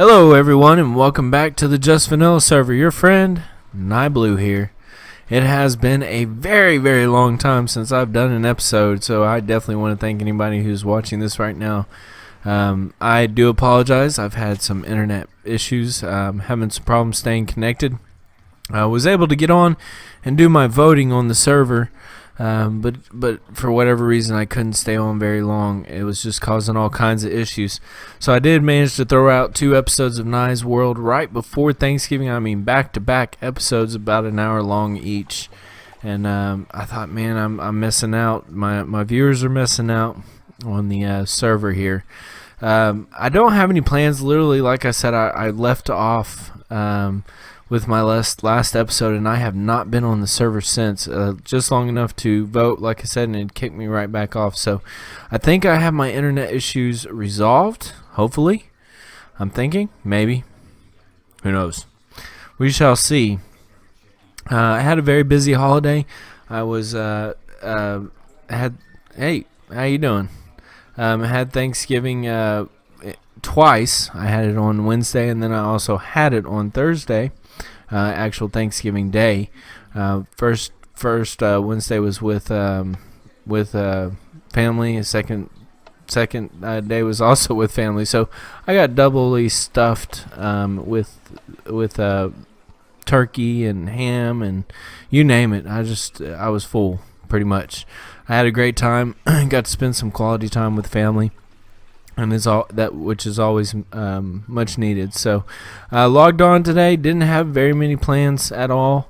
Hello everyone and welcome back to the Just Vanilla server. Your friend, Nieblue here. It has been a very long time since I've done an episode, so I definitely want to thank anybody who's watching this right now. I do apologize. I've had some internet issues, having some problems staying connected. I was able to get on and do my voting on the server, but for whatever reason I couldn't stay on very long. It was just causing all kinds of issues. So I did manage to throw out 2 episodes of Nye's World right before Thanksgiving. I mean back-to-back episodes, about an hour long each. And I thought, man, I'm missing out. My viewers are missing out on the server here. I don't have any plans. Literally, like I said, I left off with my last episode, and I have not been on the server since, just long enough to vote, like I said, and it kicked me right back off. So I think I have my internet issues resolved, hopefully. I'm thinking, maybe. Who knows? We shall see. I had a very busy holiday. I was, hey, how you doing? I had Thanksgiving twice. I had it on Wednesday, and then I also had it on Thursday. Actual Thanksgiving Day. First Wednesday was with family. Second day was also with family. So I got doubly stuffed with turkey and ham and you name it. I was full pretty much. I had a great time. Got to spend some quality time with family. And it's all that, which is always much needed. So I logged on today. Didn't have very many plans at all.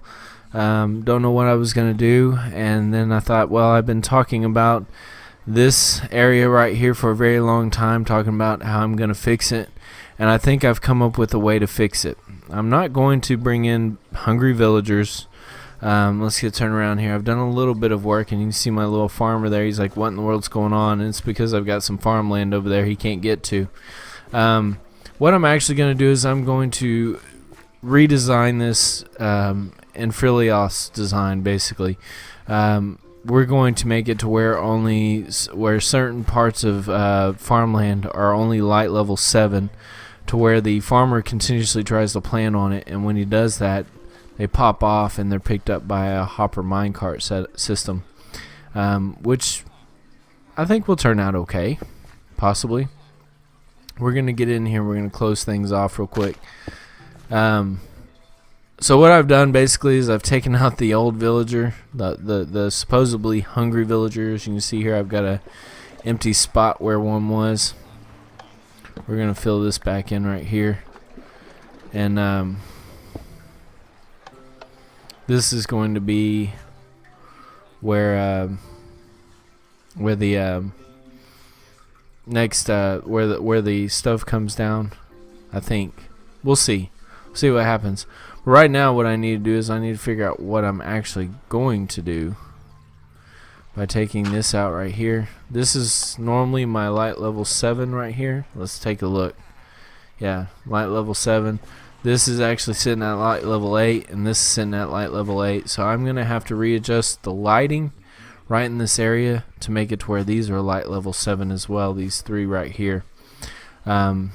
Don't know what I was going to do. And then I thought, well, I've been talking about this area right here for a very long time, talking about how I'm going to fix it. And I think I've come up with a way to fix it. I'm not going to bring in hungry villagers. Let's get turned around here. I've done a little bit of work, and you can see my little farmer there. He's like, what in the world's going on? And it's because I've got some farmland over there he can't get to. What I'm actually going to do is I'm going to redesign this in Frilioth's design, basically. We're going to make it to where certain parts of farmland are only light level 7, to where the farmer continuously tries to plant on it, and when he does that, they pop off and they're picked up by a hopper minecart system, which I think will turn out okay, possibly. We're going to get in here. We're going to close things off real quick. So what I've done basically is I've taken out the old villager, the supposedly hungry villagers. You can see here I've got a empty spot where one was. We're going to fill this back in right here. And this is going to be where the next where the stuff comes down. I think we'll see what happens. But right now, what I need to do is I need to figure out what I'm actually going to do by taking this out right here. This is normally my light level 7 right here. Let's take a look. Yeah, light level 7. This is actually sitting at light level 8, and this is sitting at light level 8. So I'm going to have to readjust the lighting right in this area to make it to where these are light level 7 as well, these 3 right here. And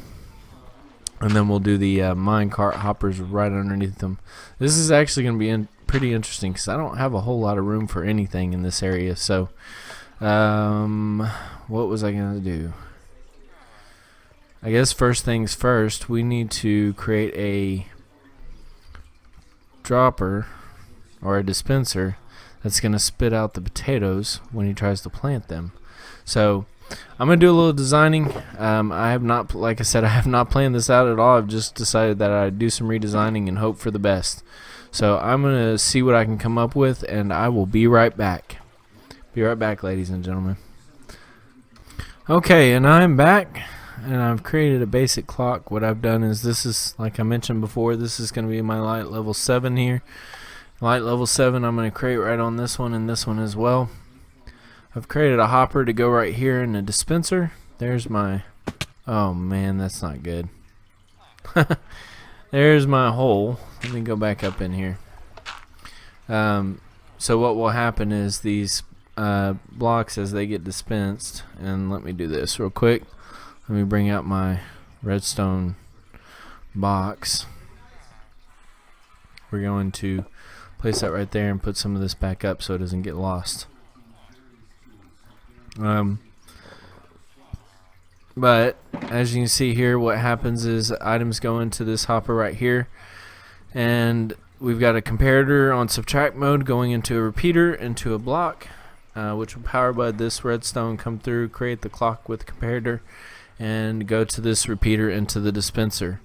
then we'll do the minecart hoppers right underneath them. This is actually going to be pretty interesting because I don't have a whole lot of room for anything in this area. So what was I going to do? I guess first things first, we need to create a dropper or a dispenser that's going to spit out the potatoes when he tries to plant them. So I'm going to do a little designing. I have not, like I said, I have not planned this out at all. I've just decided that I'd do some redesigning and hope for the best. So I'm going to see what I can come up with, and I will be right back. Be right back, ladies and gentlemen. Okay, and I'm back. And I've created a basic clock. What I've done is, this is, like I mentioned before, this is going to be my light level 7 here. Light level 7 I'm going to create right on this one and this one as well. I've created a hopper to go right here in the dispenser. There's my, oh man, that's not good. There's my hole. Let me go back up in here. So what will happen is these blocks, as they get dispensed, and let me do this real quick. Let me bring out my redstone box, we're going to place that right there and put some of this back up so it doesn't get lost. But as you can see here, what happens is items go into this hopper right here, and we've got a comparator on subtract mode going into a repeater into a block, which will power by this redstone, come through, create the clock with the comparator, and go to this repeater into the dispenser.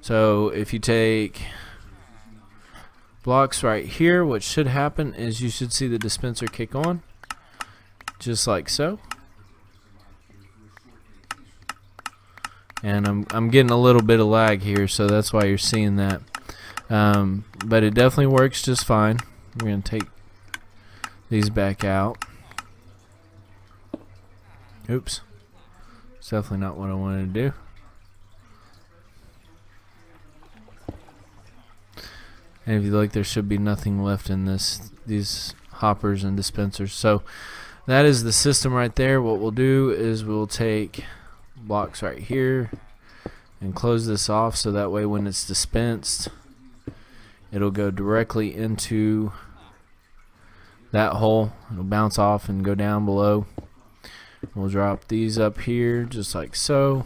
So if you take blocks right here, what should happen is you should see the dispenser kick on, just like so. And I'm getting a little bit of lag here, so that's why you're seeing that. But it definitely works just fine. We're going to take these back out. Oops. It's definitely not what I wanted to do. And if you look, there should be nothing left in these hoppers and dispensers. So that is the system right there. What we'll do is we'll take blocks right here and close this off, so that way when it's dispensed, it'll go directly into that hole. It'll bounce off and go down below. We'll drop these up here just like so,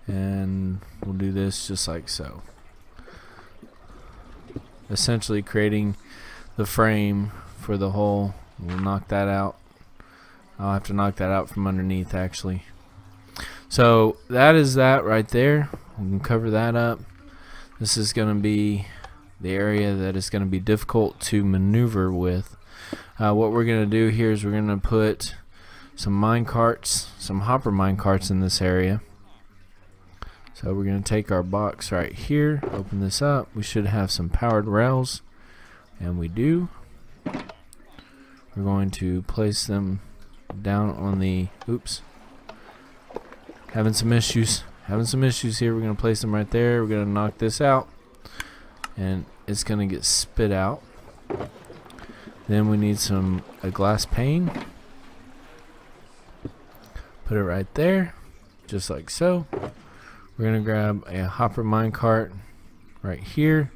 and we'll do this just like so, essentially creating the frame for the hole. We'll knock that out. I'll have to knock that out from underneath, actually. So that is that right there. We can cover that up. This is going to be the area that is going to be difficult to maneuver with. What we're going to do here is we're going to put some mine carts, some hopper mine carts in this area. So we're going to take our box right here, open this up. We should have some powered rails, and we do. We're going to place them down on the, oops, having some issues here. We're going to place them right there. We're going to knock this out, and it's going to get spit out. Then we need a glass pane. Put it right there, just like so. We're going to grab a hopper minecart right here.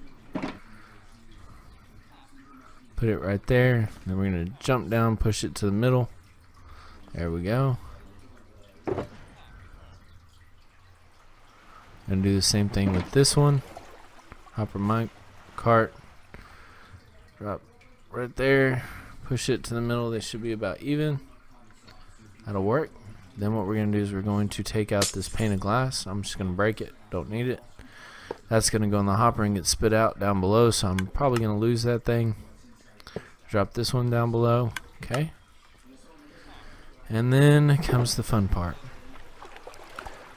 Put it right there. Then we're going to jump down, push it to the middle. There we go. And do the same thing with this one. Hopper minecart. Drop right there. Push it to the middle. They should be about even. That'll work. Then what we're going to do is we're going to take out this pane of glass. I'm just going to break it. Don't need it. That's going to go in the hopper and get spit out down below, so I'm probably going to lose that thing. Drop this one down below. Okay. And then comes the fun part.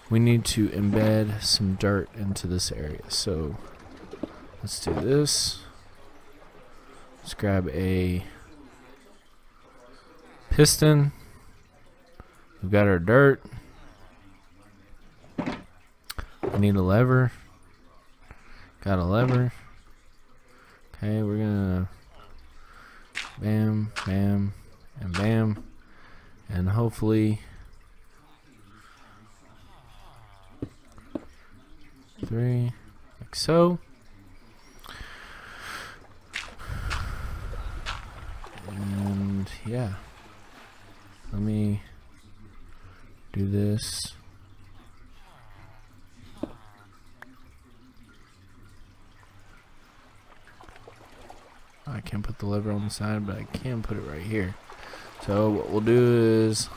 We need to embed some dirt into this area. So let's do this. Let's grab a piston. We've got our dirt. We need a lever. Got a lever. Okay, we're gonna bam, bam, and bam. And hopefully 3, like so. And yeah, let me do this. I can't put the lever on the side, but I can put it right here. So what we'll do is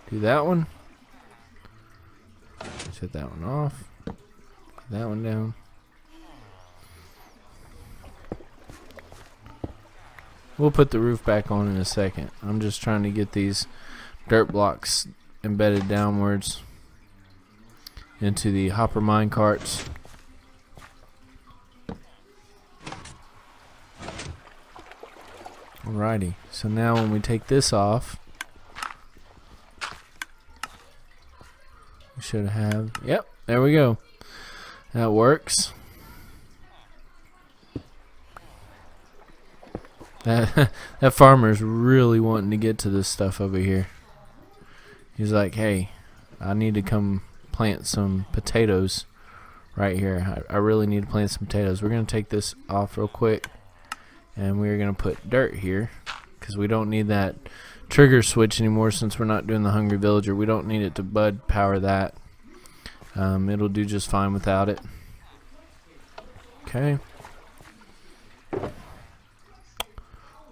do that one. Set that one off. Put that one down. We'll put the roof back on in a second. I'm just trying to get these dirt blocks embedded downwards into the hopper mine carts. Alrighty, so now when we take this off, we should have, yep, there we go. That works. That farmer's really wanting to get to this stuff over here. He's like, hey, I need to come plant some potatoes right here. I really need to plant some potatoes. We're going to take this off real quick, and we're going to put dirt here because we don't need that trigger switch anymore since we're not doing the Hungry Villager. We don't need it to bud power that. It'll do just fine without it. Okay.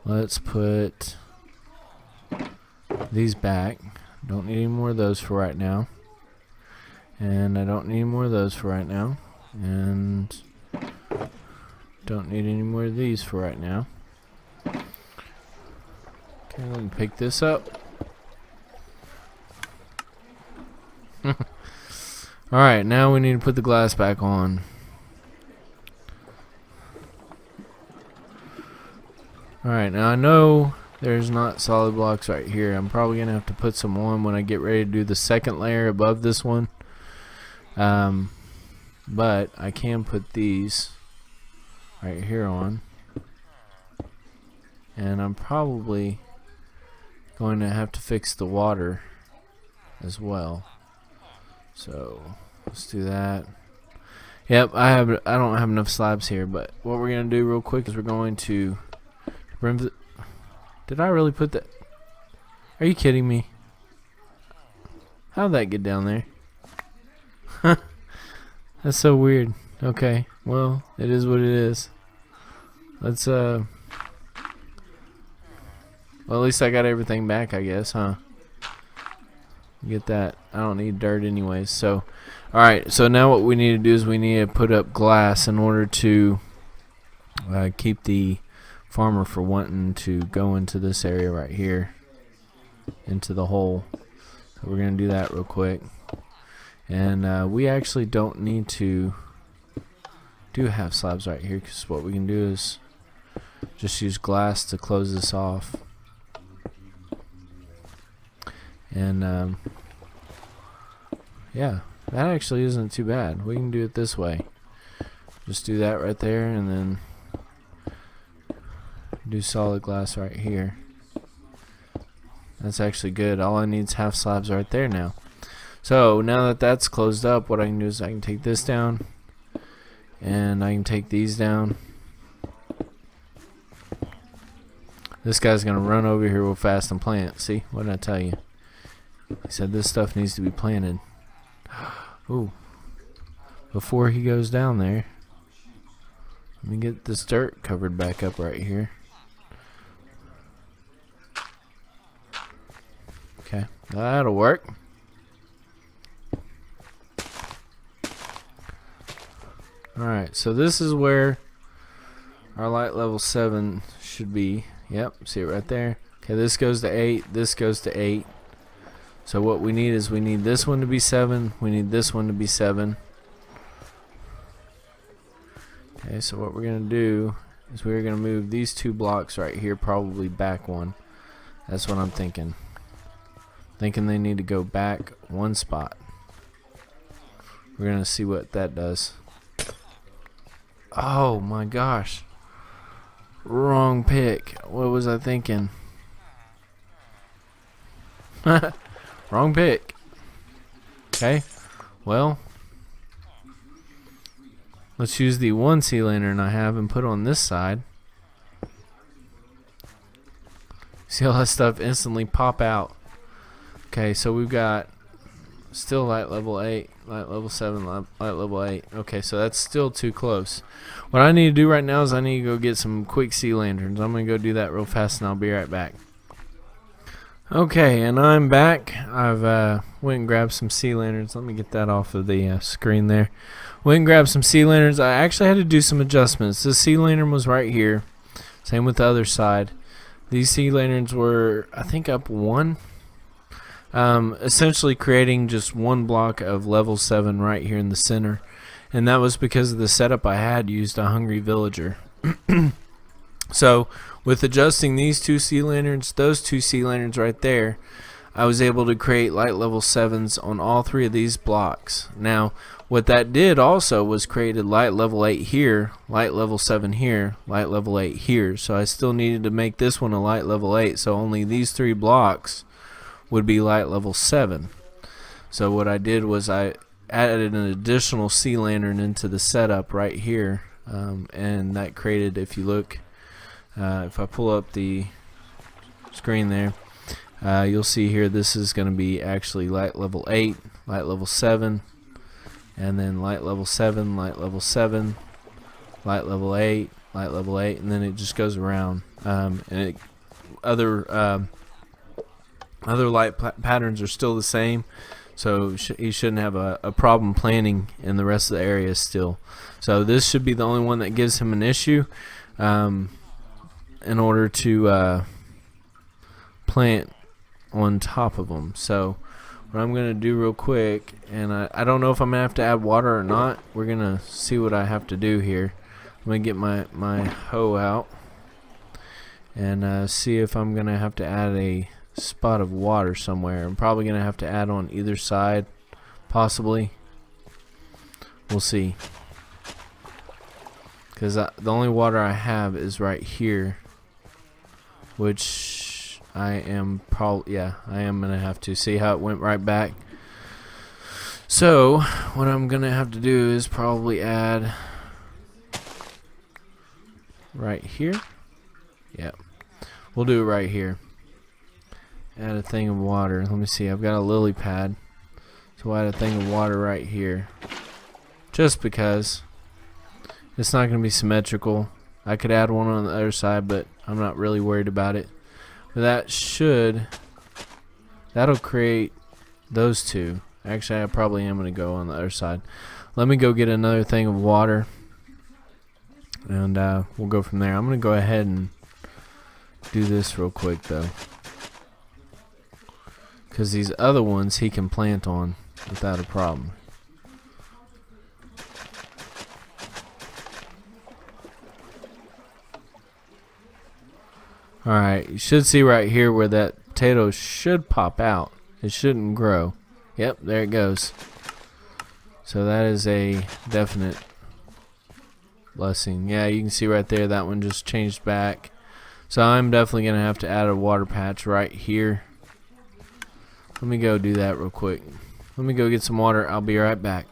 Let's put these back. Don't need any more of those for right now. And I don't need any more of those for right now. And don't need any more of these for right now. Okay, let me pick this up. Alright, now we need to put the glass back on. Alright, now I know there's not solid blocks right here. I'm probably going to have to put some on when I get ready to do the second layer above this one. But I can put these right here on. And I'm probably going to have to fix the water as well. So let's do that. Yep, I don't have enough slabs here, but what we're going to do real quick is we're going to did I really put that? Are you kidding me? How'd that get down there? That's so weird. Okay, well, it is what it is. Let's well, at least I got everything back, I guess, huh? Get that. I don't need dirt anyways. So, alright, so now what we need to do is we need to put up glass in order to keep the farmer from wanting to go into this area right here, into the hole. So we're going to do that real quick. And we actually don't need to have slabs right here, because what we can do is just use glass to close this off. And yeah, that actually isn't too bad. We can do it this way. Just do that right there, and then do solid glass right here. That's actually good. All I need is half slabs right there now. So now that that's closed up, what I can do is I can take this down, and I can take these down. This guy's gonna run over here real fast and plant. See, what did I tell you? He said this stuff needs to be planted. Ooh. Before he goes down there, let me get this dirt covered back up right here. Okay, that'll work. Alright, so this is where our light level 7 should be. Yep, see it right there. Okay, this goes to 8, this goes to 8. So what we need is we need this one to be 7, we need this one to be 7. Okay, so what we're going to do is we're going to move these 2 blocks right here probably back one. That's what I'm thinking. Thinking they need to go back 1 spot. We're going to see what that does. Oh my gosh. Wrong pick. What was I thinking? Wrong pick. Okay. Well, let's use the 1 sea lantern I have and put on this side. See all that stuff instantly pop out. Okay, so we've got still light level 8, light level 7, light level 8. Okay, so that's still too close. What I need to do right now is I need to go get some quick sea lanterns. I'm going to go do that real fast and I'll be right back. Okay, and I'm back. I've went and grabbed some sea lanterns. Let me get that off of the screen there. Went and grabbed some sea lanterns. I actually had to do some adjustments. This sea lantern was right here. Same with the other side. These sea lanterns were, I think, up 1. Essentially creating just 1 block of level 7 right here in the center. And that was because of the setup I had used a Hungry Villager. So with adjusting these 2 sea lanterns, those 2 sea lanterns right there, I was able to create light level 7s on all 3 of these blocks. Now what that did also was created light level 8 here, light level 7 here, light level 8 here. So I still needed to make this one a light level 8, so only these 3 blocks would be light level 7. So what I did was I added an additional sea lantern into the setup right here, and that created, if you look, if I pull up the screen there, you'll see here this is going to be actually light level 8, light level 7, and then light level 7, light level 7, light level 8, light level 8, and then it just goes around. And other light patterns are still the same, so you shouldn't have a problem planting in the rest of the area still. So this should be the only one that gives him an issue in order to plant on top of them. So what I'm going to do real quick, and I don't know if I'm going to have to add water or not. We're going to see what I have to do here. I'm going to get my hoe out and see if I'm going to have to add a spot of water somewhere. I'm probably going to have to add on either side, possibly. We'll see. Because the only water I have is right here, which I am probably, yeah, I am going to have to see how it went right back. So what I'm going to have to do is probably add right here. Yep. We'll do it right here. Add a thing of water. Let me see. I've got a lily pad. So we'll add a thing of water right here. Just because it's not going to be symmetrical. I could add one on the other side, but I'm not really worried about it. But that'll create those two. Actually, I probably am going to go on the other side. Let me go get another thing of water, and we'll go from there. I'm going to go ahead and do this real quick, though, because these other ones he can plant on without a problem. Alright, you should see right here where that potato should pop out. It shouldn't grow. Yep, there it goes. So that is a definite blessing. Yeah, you can see right there that one just changed back. So I'm definitely going to have to add a water patch right here. Let me go do that real quick. Let me go get some water. I'll be right back.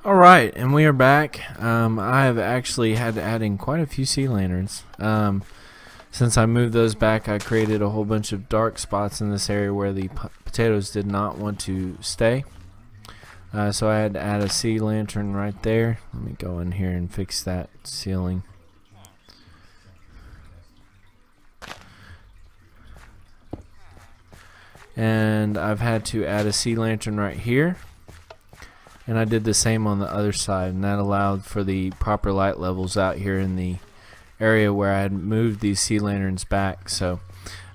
Alright, and we are back. I have actually had to add in quite a few sea lanterns. Since I moved those back, I created a whole bunch of dark spots in this area where the potatoes did not want to stay. So I had to add a sea lantern right there. Let me go in here and fix that ceiling. And I've had to add a sea lantern right here. And I did the same on the other side, and that allowed for the proper light levels out here in the area where I had moved these sea lanterns back. So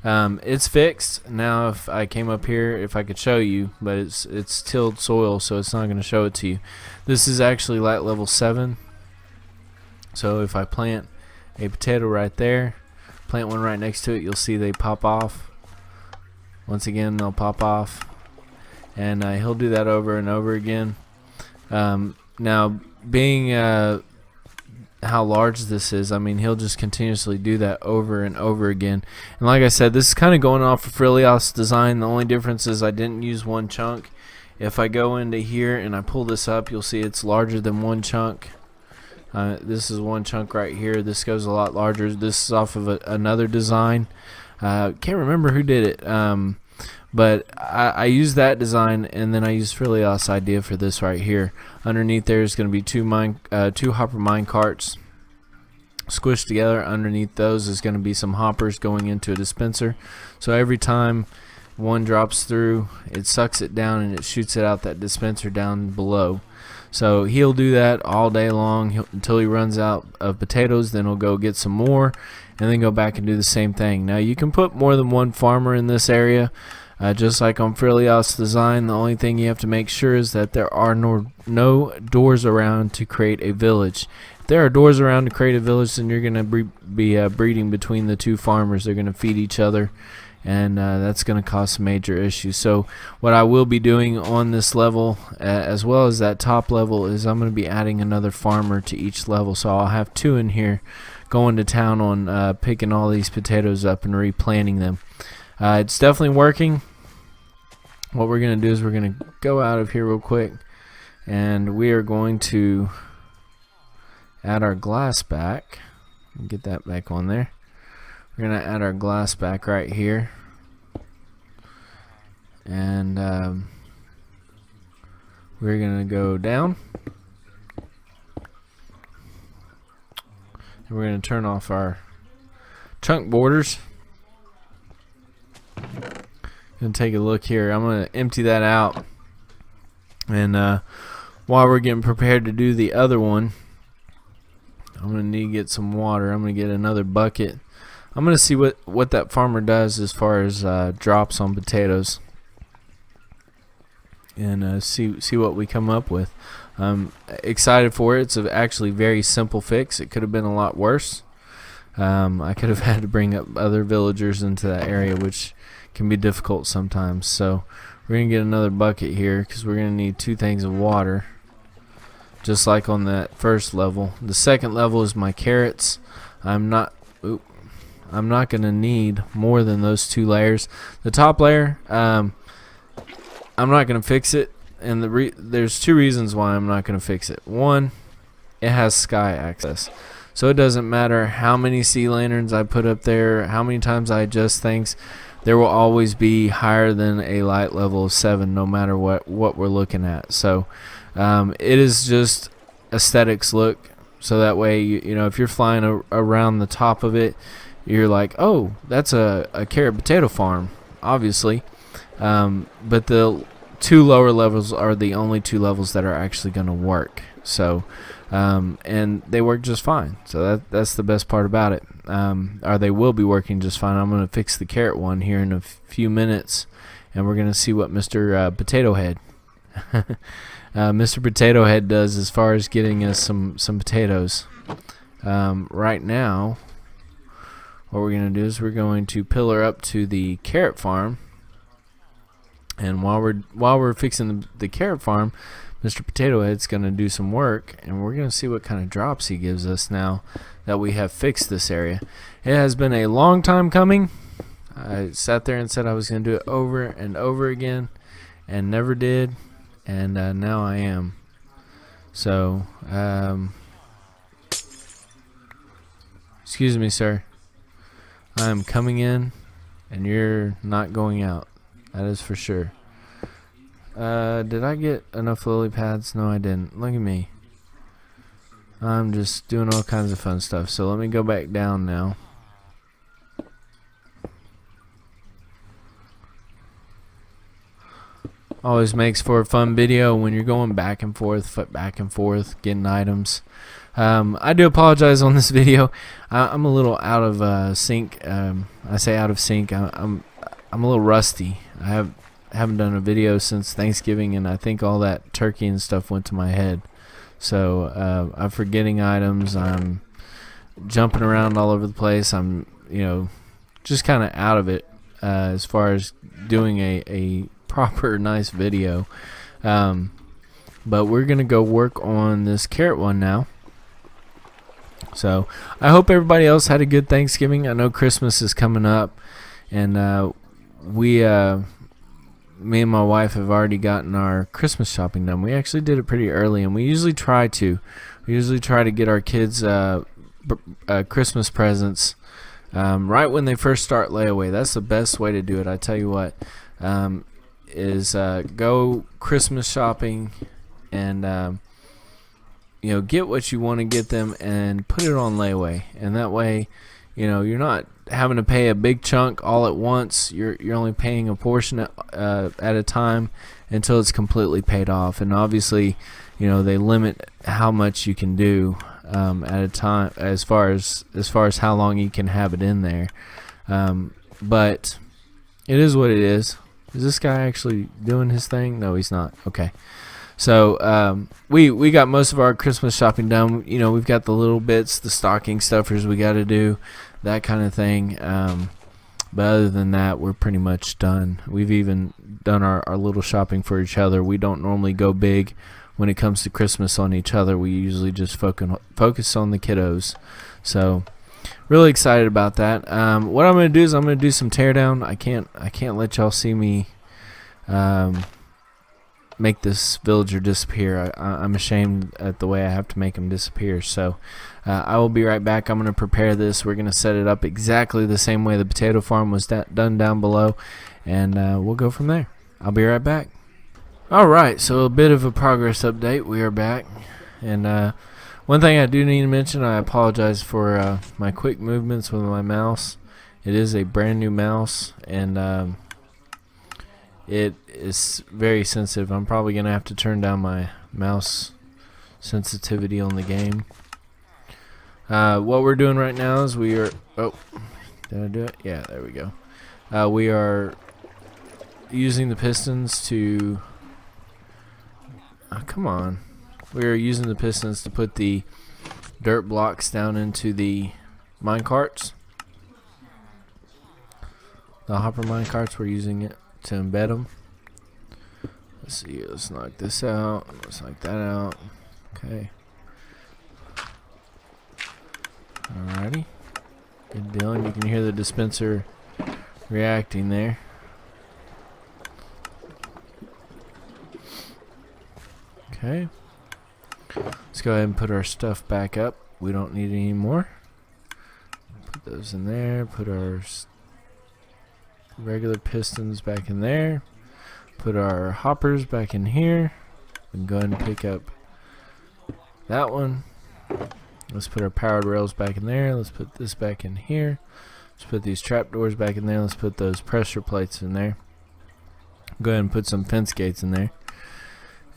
it's fixed now. If I came up here, if I could show you, but it's tilled soil, so it's not going to show it to you. This is actually light level 7. So if I plant a potato right there, plant one right next to it, you'll see they pop off. Once again, they'll pop off, and he'll do that over and over again. Now, being how large this is, I mean, he'll just continuously do that over and over again. And like I said, this is kind of going off of Frilioth's design. The only difference is I didn't use one chunk. If I go into here and I pull this up, you'll see it's larger than one chunk. This is one chunk right here. This goes a lot larger. This is off of another design. Can't remember who did it, but I used that design, and then I used Frilioth's idea for this right here. Underneath there is going to be two hopper mine carts squished together. Underneath those is going to be some hoppers going into a dispenser. So every time one drops through, it sucks it down and it shoots it out that dispenser down below. So he'll do that all day long until he runs out of potatoes. Then he'll go get some more and then go back and do the same thing. Now you can put more than one farmer in this area. Just like on Frilioth's design, the only thing you have to make sure is that there are no doors around to create a village. If there are doors around to create a village, then you're going to be breeding between the two farmers. They're going to feed each other, and that's going to cause some major issues. So what I will be doing on this level, as well as that top level, is I'm going to be adding another farmer to each level. So I'll have 2 in here going to town on picking all these potatoes up and replanting them. It's definitely working. What we're going to do is we're going to go out of here real quick. and we are going to add our glass back. Get that back on there. We're going to add our glass back right here, and we're going to go down, and we're going to turn off our chunk borders. Gonna take a look here. I'm gonna empty that out, and while we're getting prepared to do the other one, I'm gonna need to get some water. I'm gonna get another bucket. I'm gonna see what that farmer does as far as drops on potatoes, and see what we come up with. I'm excited for it. It's actually very simple fix. It could have been a lot worse. I could have had to bring up other villagers into that area, which can be difficult sometimes. So we're gonna get another bucket here because we're gonna need 2 things of water, just like on that first level. The second level is my carrots. I'm not gonna need more than those 2 layers. The top layer, I'm not gonna fix it, and there's 2 reasons why I'm not gonna fix it. One, it has sky access. So it doesn't matter how many sea lanterns I put up there, how many times I adjust things, there will always be higher than a light level of 7 no matter what we're looking at. So it is just aesthetics look, so that way you know if you're flying around the top of it, you're like, oh, that's a carrot potato farm, obviously. But the 2 lower levels are the only 2 levels that are actually going to work. So and they work just fine. So that's the best part about it. Or they will be working just fine. I'm going to fix the carrot one here in a few minutes, and we're going to see what Mr. Potato Head Mr. Potato Head does as far as getting us some potatoes. Right now, what we're going to do is we're going to pillar up to the carrot farm, and while we're fixing the carrot farm, Mr. Potato Head's going to do some work, and we're going to see what kind of drops he gives us now that we have fixed this area. It has been a long time coming. I sat there and said I was going to do it over and over again, and never did, and now I am. So, excuse me, sir. I am coming in, and you're not going out. That is for sure. Did I get enough lily pads? No, I didn't. Look at me. I'm just doing all kinds of fun stuff. So let me go back down now. Always makes for a fun video when you're going back and forth, getting items. I do apologize on this video. I'm a little out of sync. I say out of sync. I'm a little rusty. I haven't done a video since Thanksgiving, and I think all that turkey and stuff went to my head. So I'm forgetting items. I'm jumping around all over the place. I'm just kind of out of it as far as doing a proper nice video. But we're gonna go work on this carrot one now. So I hope everybody else had a good Thanksgiving. I know Christmas is coming up, and me and my wife have already gotten our Christmas shopping done. We actually did it pretty early, and we usually try to get our kids Christmas presents right when they first start layaway. That's the best way to do it. I tell you what, is go Christmas shopping and get what you want to get them and put it on layaway, and that way you're not having to pay a big chunk all at once. You're only paying a portion at a time until it's completely paid off. And obviously, they limit how much you can do at a time as far as how long you can have it in there. But it is what it is. Is this guy actually doing his thing? No, he's not. Okay. So we got most of our Christmas shopping done. We've got the little bits, the stocking stuffers we got to do, that kind of thing. But other than that, we're pretty much done. We've even done our little shopping for each other. We don't normally go big when it comes to Christmas on each other. We usually just focus on the kiddos. So really excited about that. What I'm going to do is I'm going to do some teardown. I can't let y'all see me make this villager disappear. I'm ashamed at the way I have to make him disappear. So I will be right back. I'm going to prepare this. We're going to set it up exactly the same way the potato farm was done down below, and we'll go from there. I'll be right back. Alright, so a bit of a progress update. We are back. And one thing I do need to mention, I apologize for my quick movements with my mouse. It is a brand new mouse, and it is very sensitive. I'm probably going to have to turn down my mouse sensitivity on the game. What we're doing right now is we are... Oh, did I do it? Yeah, there we go. We are using the pistons to... come on. We are using the pistons to put the dirt blocks down into the mine carts. The hopper mine carts, we're using it to embed them. Let's see, let's knock this out. Let's knock that out. Okay. Alrighty. Good deal. And you can hear the dispenser reacting there. Okay. Let's go ahead and put our stuff back up. We don't need any more. Put those in there. Put our regular pistons back in there. Put our hoppers back in here. And go ahead and pick up that one. Let's put our powered rails back in there. Let's put this back in here. Let's put these trapdoors back in there. Let's put those pressure plates in there. Go ahead and put some fence gates in there.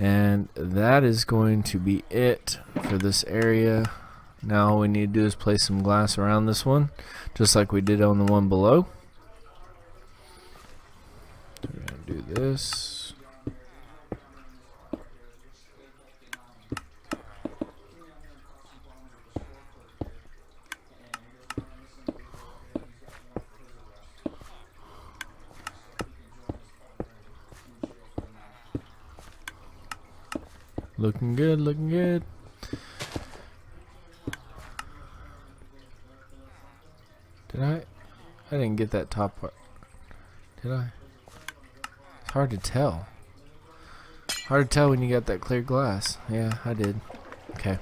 And that is going to be it for this area. Now all we need to do is place some glass around this one, just like we did on the one below. We're going to do this. Looking good, looking good. Did I didn't get that top part. Did I? It's hard to tell. Hard to tell when you got that clear glass. Yeah, I did. Okay.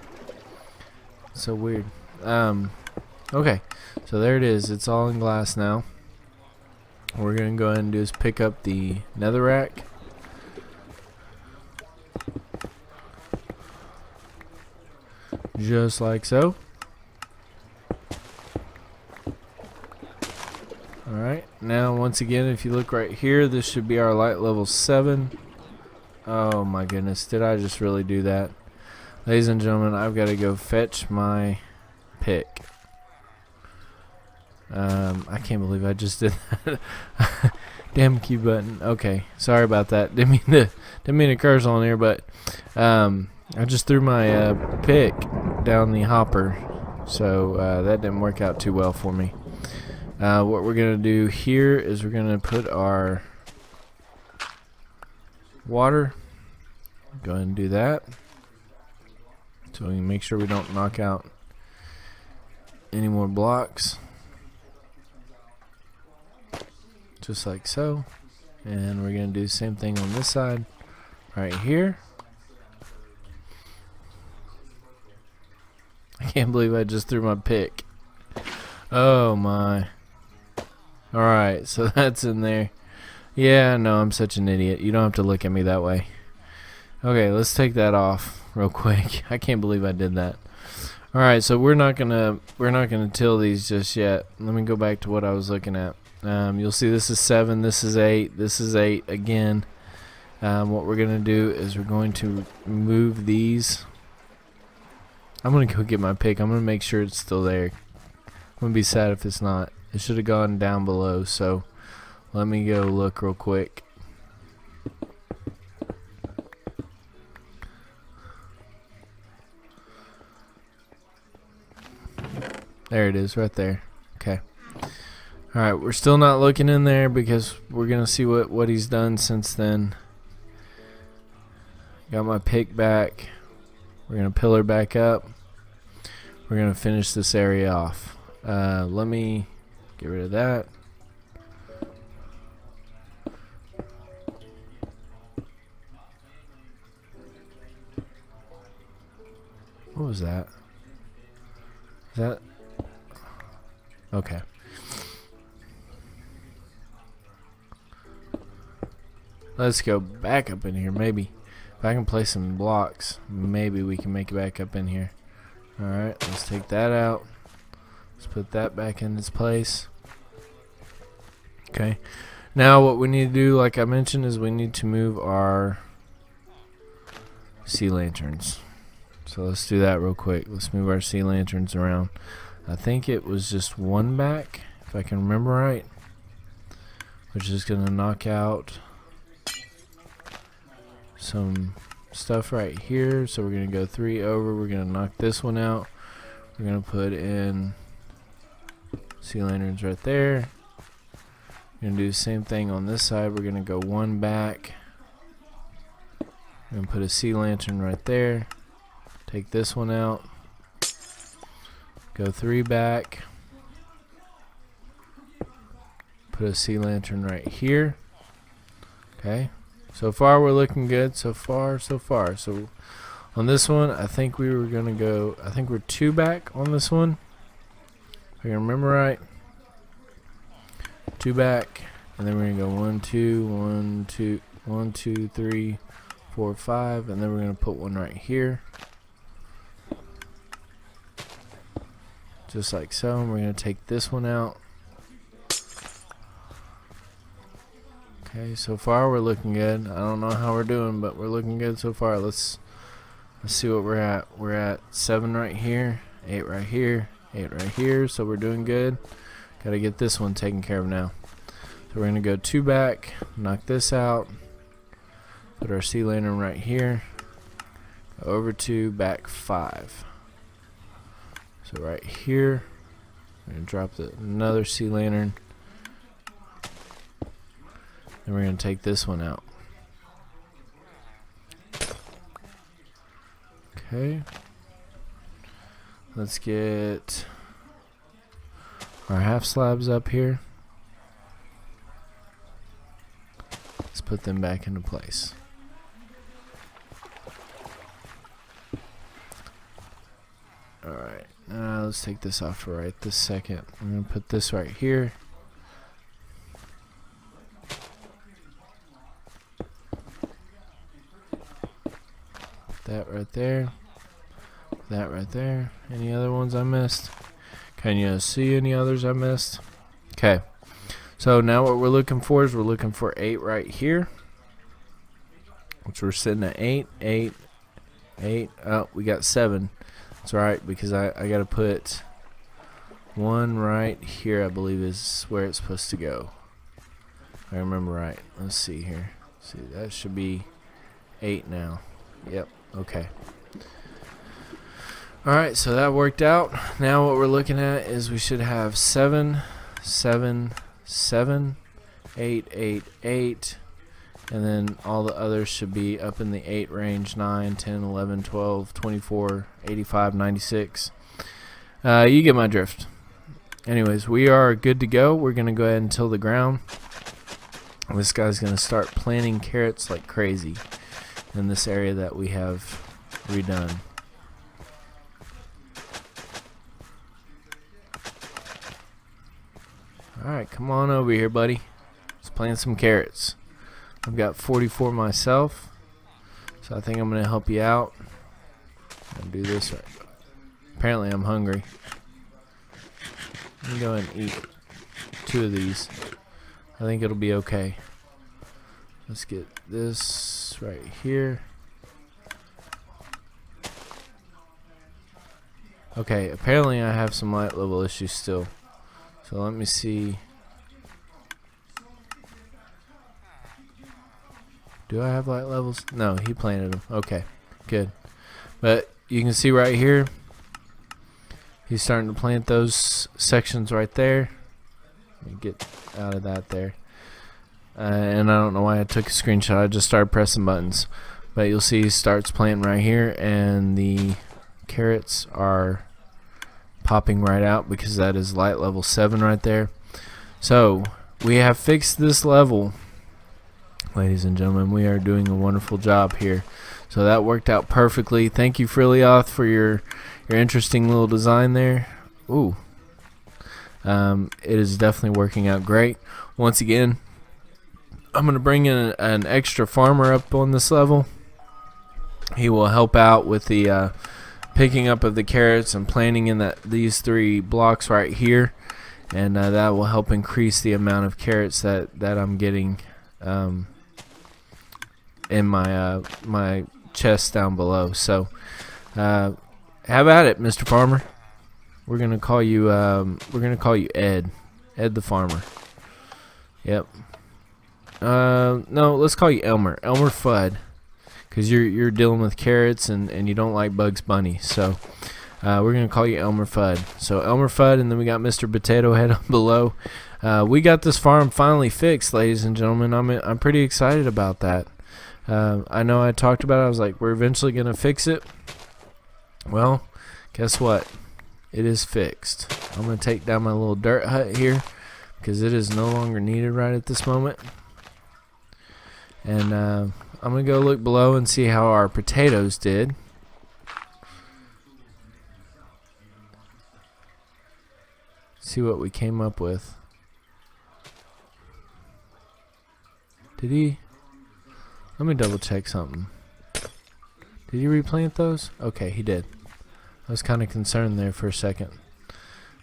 So weird. Okay. So there it is. It's all in glass now. What we're gonna go ahead and do is pick up the netherrack. Just like so. Alright, now once again, if you look right here, this should be our light level 7. Oh my goodness, did I just really do that? Ladies and gentlemen, I've got to go fetch my pick. I can't believe I just did that. Damn Q button. Okay, sorry about that. Didn't mean to curse on here, but I just threw my pick down the hopper, so that didn't work out too well for me. What we're gonna do here is we're gonna put our water. Go ahead and do that, so we can make sure we don't knock out any more blocks. Just like so. And we're gonna do the same thing on this side right here. I can't believe I just threw my pick. Oh my. Alright, so that's in there. Yeah, no, I'm such an idiot. You don't have to look at me that way. Okay, let's take that off real quick. I can't believe I did that. Alright, so we're not gonna till these just yet. Let me go back to what I was looking at. You'll see this is 7, this is 8, this is 8 again. What we're gonna do is we're going to move these. I'm gonna go get my pick. I'm gonna make sure it's still there. I'm gonna be sad if it's not. It should have gone down below, so let me go look real quick. There it is, right there. Okay. Alright, we're still not looking in there because we're gonna see what he's done since then. Got my pick back. We're gonna pillar back up. We're gonna finish this area off. Let me get rid of that. What was that? Is that okay? Let's go back up in here. Maybe if I can place some blocks, maybe we can make it back up in here. Alright, let's take that out. Let's put that back in its place. Okay. Now what we need to do, like I mentioned, is we need to move our sea lanterns. So let's do that real quick. Let's move our sea lanterns around. I think it was just one back, if I can remember right. Which is going to knock out some stuff right here. So we're going to go 3 over. We're going to knock this one out. We're going to put in sea lanterns right there. We're going to do the same thing on this side. We're going to go 1 back. We're going to put a sea lantern right there. Take this one out. Go 3 back. Put a sea lantern right here. Okay. So far we're looking good. So far, so far. So on this one, I think we were going to go, I think we're 2 back on this one. If I can remember right. 2 back. And then we're going to go 1, 2, 1, 2, 1, 2, 3, 4, 5. And then we're going to put one right here. Just like so. And we're going to take this one out. Okay, so far we're looking good. I don't know how we're doing, but we're looking good so far. Let's see what we're at. We're at 7 right here, 8 right here, 8 right here. So we're doing good. Got to get this one taken care of now. So we're going to go 2 back, knock this out, put our sea lantern right here, go over 2, back 5. So right here, we're going to drop another sea lantern. And we're going to take this one out. Okay. Let's get our half slabs up here. Let's put them back into place. Alright, now let's take this off for right this second. I'm going to put this right here. That right there. That right there. Any other ones I missed? Can you see any others I missed? Okay. So now what we're looking for is we're looking for 8 right here. Which we're sitting at 8, 8, 8. Oh, we got 7. That's right, because I got to put 1 right here, I believe is where it's supposed to go. If I remember right. Let's see here. See, that should be 8 now. Yep. Okay. Alright, so that worked out. Now what we're looking at is we should have 7, 7, 7, 8, 8, 8, and then all the others should be up in the 8 range, 9, 10, 11, 12, 24, 85, 96. You get my drift. Anyways, we are good to go. We're going to go ahead and till the ground. This guy's going to start planting carrots like crazy in this area that we have redone. Alright, come on over here, buddy. Let's plant some carrots. I've got 44 myself, so I think I'm going to help you out. I'm going to do this right. Apparently I'm hungry. Let me go ahead and eat 2 of these. I think it'll be okay. Let's get this right here. Okay, apparently I have some light level issues still. So let me see. Do I have light levels? No, he planted them. Okay, good. But you can see right here, he's starting to plant those sections right there. Let me get out of that there. And I don't know why I took a screenshot. I just started pressing buttons. But you'll see he starts planting right here, and the carrots are popping right out because that is light level 7 right there. So we have fixed this level, ladies and gentlemen. We are doing a wonderful job here. So that worked out perfectly. Thank you, Frilioth, for your interesting little design there. Ooh. It is definitely working out great. Once again, I'm going to bring in an extra farmer up on this level. He will help out with the picking up of the carrots and planting in these 3 blocks right here, and that will help increase the amount of carrots that I'm getting in my chest down below. So have at it, Mr. Farmer. We're gonna call you Ed the farmer. Yep. No, let's call you Elmer Fudd, because you're dealing with carrots and you don't like Bugs Bunny. So we're gonna call you Elmer Fudd. So Elmer Fudd, and then we got Mr. Potato Head up below. We got this farm finally fixed, ladies and gentlemen. I'm pretty excited about that. I know I talked about it. I was like, we're eventually gonna fix it. Well, guess what? It is fixed. I'm gonna take down my little dirt hut here because it is no longer needed right at this moment. And I'm gonna go look below and see how our potatoes did. See what we came up with. Did he? Let me double check something. Did he replant those? Okay, he did. I was kind of concerned there for a second.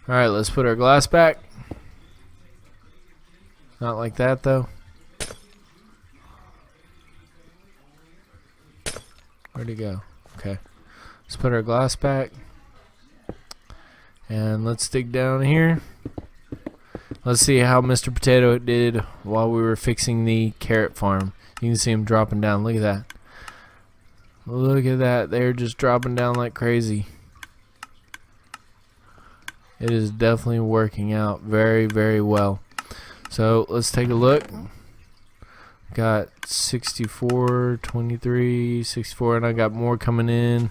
Alright, let's put our glass back. Not like that though. Where'd he go? Okay. Let's put our glass back. And let's dig down here. Let's see how Mr. Potato did while we were fixing the carrot farm. You can see him dropping down. Look at that. Look at that. They're just dropping down like crazy. It is definitely working out very, very well. So let's take a look. Got 64, 23, 64, and I got more coming in.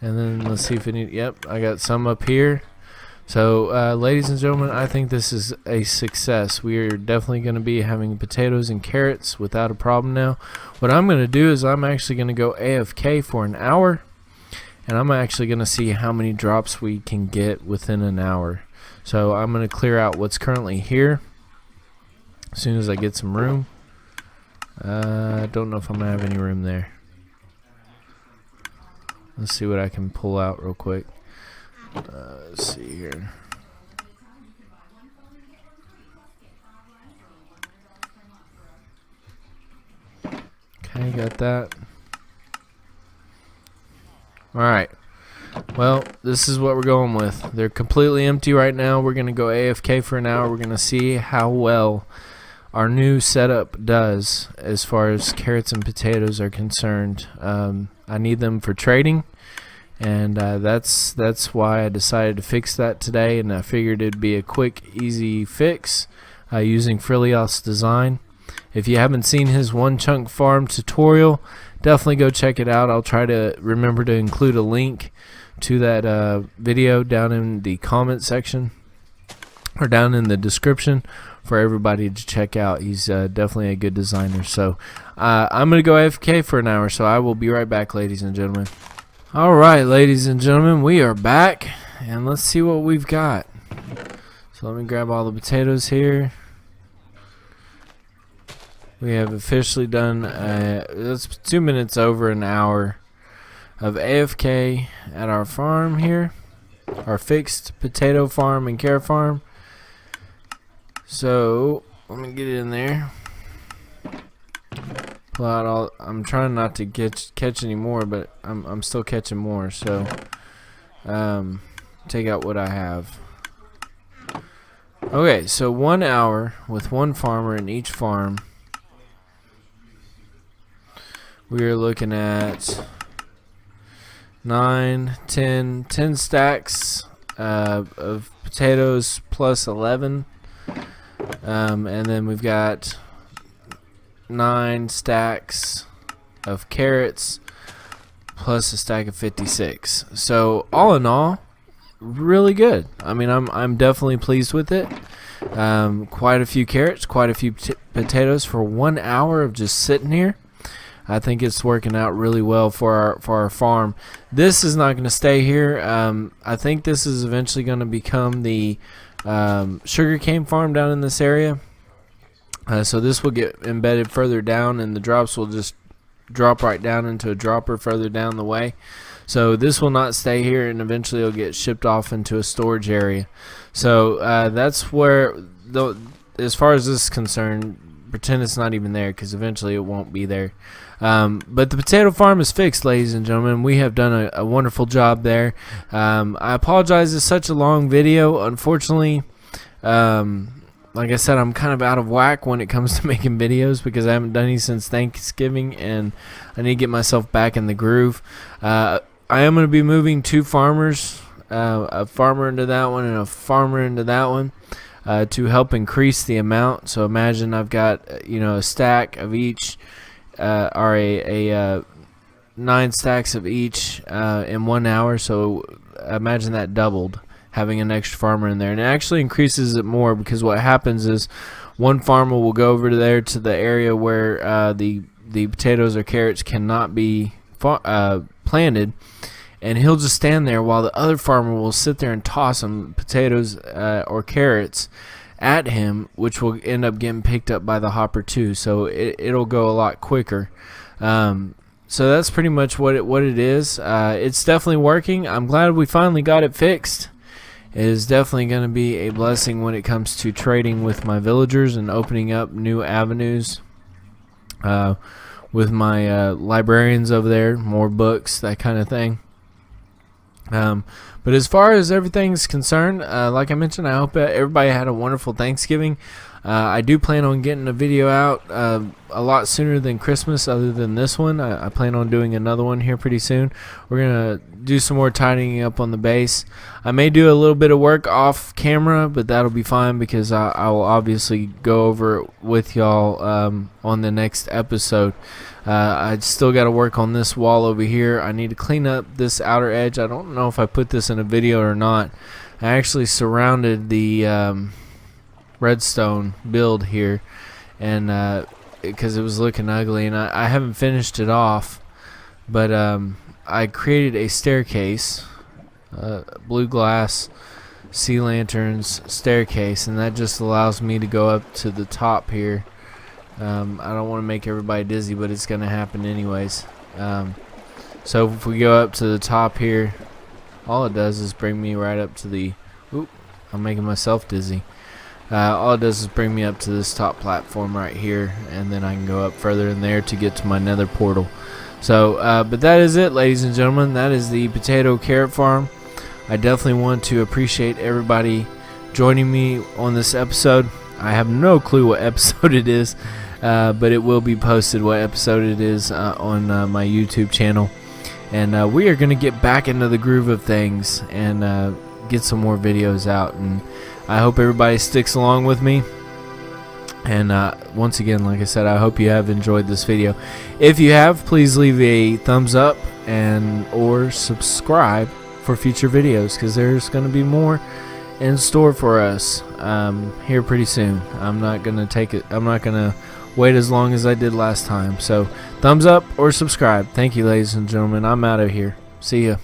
And then let's see if any. Yep, I got some up here. So, ladies and gentlemen, I think this is a success. We are definitely going to be having potatoes and carrots without a problem now. What I'm going to do is I'm actually going to go AFK for an hour, and I'm actually going to see how many drops we can get within an hour. So I'm going to clear out what's currently here as soon as I get some room. I don't know if I'm going to have any room there. Let's see what I can pull out real quick. Let's see here. Okay, got that. Alright. Well, this is what we're going with. They're completely empty right now. We're going to go AFK for an hour. We're going to see how well our new setup does as far as carrots and potatoes are concerned. I need them for trading. And that's why I decided to fix that today, and I figured it'd be a quick, easy fix using Frilioth's design. If you haven't seen his one chunk farm tutorial, definitely go check it out. I'll try to remember to include a link to that video down in the comment section or down in the description for everybody to check out. He's definitely a good designer. So I'm going to go AFK for an hour, so I will be right back, ladies and gentlemen. Alright, ladies and gentlemen, we are back, and let's see what we've got. So let me grab all the potatoes here. We have officially done, it's 2 minutes over an hour of AFK at our farm here. Our fixed potato farm and carrot farm. So, let me get in there. Pull out all. I'm trying not to catch any more, but I'm still catching more. So, take out what I have. Okay, so 1 hour with one farmer in each farm. We are looking at 9, 10 stacks of potatoes plus 11, and then we've got 9 stacks of carrots plus a stack of 56. So all in all, really good. I mean, I'm definitely pleased with it. Quite a few carrots, quite a few potatoes for 1 hour of just sitting here. I think it's working out really well for our farm. This is not going to stay here. I think this is eventually going to become the sugarcane farm down in this area. So this will get embedded further down, and the drops will just drop right down into a dropper further down the way. So this will not stay here, and eventually it'll get shipped off into a storage area. So that's where, as far as this is concerned, pretend it's not even there, because eventually it won't be there. But the potato farm is fixed, ladies and gentlemen. We have done a wonderful job there. I apologize, it's such a long video. Unfortunately, like I said, I'm kind of out of whack when it comes to making videos, because I haven't done any since Thanksgiving, and I need to get myself back in the groove. I am going to be moving 2 farmers, a farmer into that one and a farmer into that one, to help increase the amount. So imagine I've got a stack of each, or 9 stacks of each in 1 hour. So imagine that doubled, having an extra farmer in there, and it actually increases it more, because what happens is one farmer will go over there to the area where the potatoes or carrots cannot be planted, and he'll just stand there while the other farmer will sit there and toss some potatoes or carrots at him, which will end up getting picked up by the hopper too. So it'll go a lot quicker. So that's pretty much what it is. It's definitely working. I'm glad we finally got it fixed. It is definitely going to be a blessing when it comes to trading with my villagers and opening up new avenues with my librarians over there, more books, that kind of thing. But as far as everything's concerned, like I mentioned, I hope everybody had a wonderful Thanksgiving. I do plan on getting a video out a lot sooner than Christmas, other than this one. I plan on doing another one here pretty soon. We're going to do some more tidying up on the base. I may do a little bit of work off camera, but that'll be fine, because I will obviously go over it with y'all on the next episode. I still got to work on this wall over here. I need to clean up this outer edge. I don't know if I put this in a video or not. I actually surrounded the redstone build here, and because it was looking ugly, and I haven't finished it off, but I created a staircase, blue glass sea lanterns staircase, and that just allows me to go up to the top here. I don't want to make everybody dizzy, but it's going to happen anyways. So if we go up to the top here, all it does is bring me right up to the... Oop, I'm making myself dizzy. All it does is bring me up to this top platform right here, and then I can go up further in there to get to my nether portal. So, but that is it, ladies and gentlemen. That is the potato carrot farm. I definitely want to appreciate everybody joining me on this episode. I have no clue what episode it is, but it will be posted what episode it is on my YouTube channel. And we are going to get back into the groove of things and get some more videos out. And I hope everybody sticks along with me. And once again, like I said, I hope you have enjoyed this video. If you have, please leave a thumbs up and or subscribe for future videos, because there's going to be more in store for us here pretty soon. I'm not going to wait as long as I did last time. So thumbs up or subscribe. Thank you, ladies and gentlemen. I'm out of here. See ya.